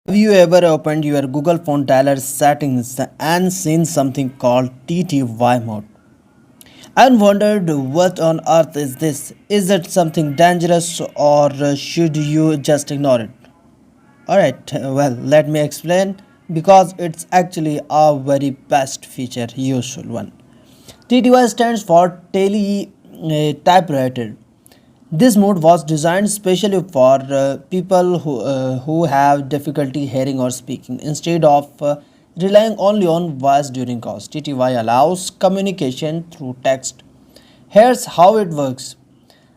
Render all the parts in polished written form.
Have you ever opened your Google phone dialer settings and seen something called TTY mode and wondered what on earth is this? Is it something dangerous or should you just ignore it? Alright, well, let me explain because it's actually our very best feature, useful one. TTY stands for Teletypewriter. This mode was designed specially for people who have difficulty hearing or speaking. Instead of relying only on voice during calls, TTY allows communication through text. Here's how it works.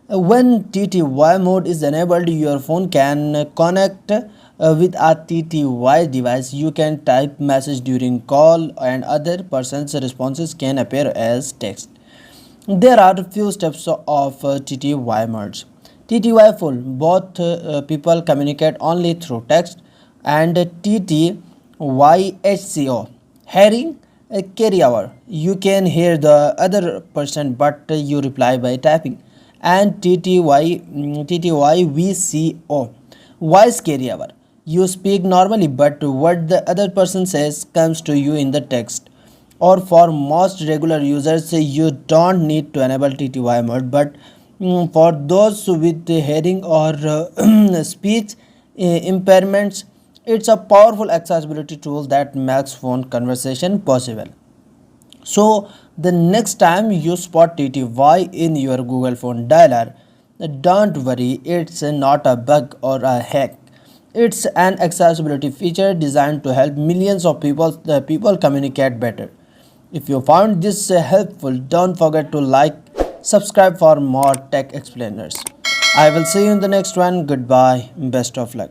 When TTY mode is enabled, your phone can connect with a TTY device. You can type message during call and other person's responses can appear as text. There are a few steps of TTY merge. TTY full, both people communicate only through text, and TTY HCO, hearing carry over. You can hear the other person but you reply by typing. And TTY VCO, voice carry over. You speak normally but what the other person says comes to you in the text. Or for most regular users, you don't need to enable TTY mode, but for those with hearing or speech impairments, it's a powerful accessibility tool that makes phone conversation possible. So the next time you spot TTY in your Google phone dialer, don't worry, it's not a bug or a hack. It's an accessibility feature designed to help millions of people communicate better. If you found this helpful, don't forget to like, subscribe for more tech explainers. I will see you in the next one. Goodbye. Best of luck.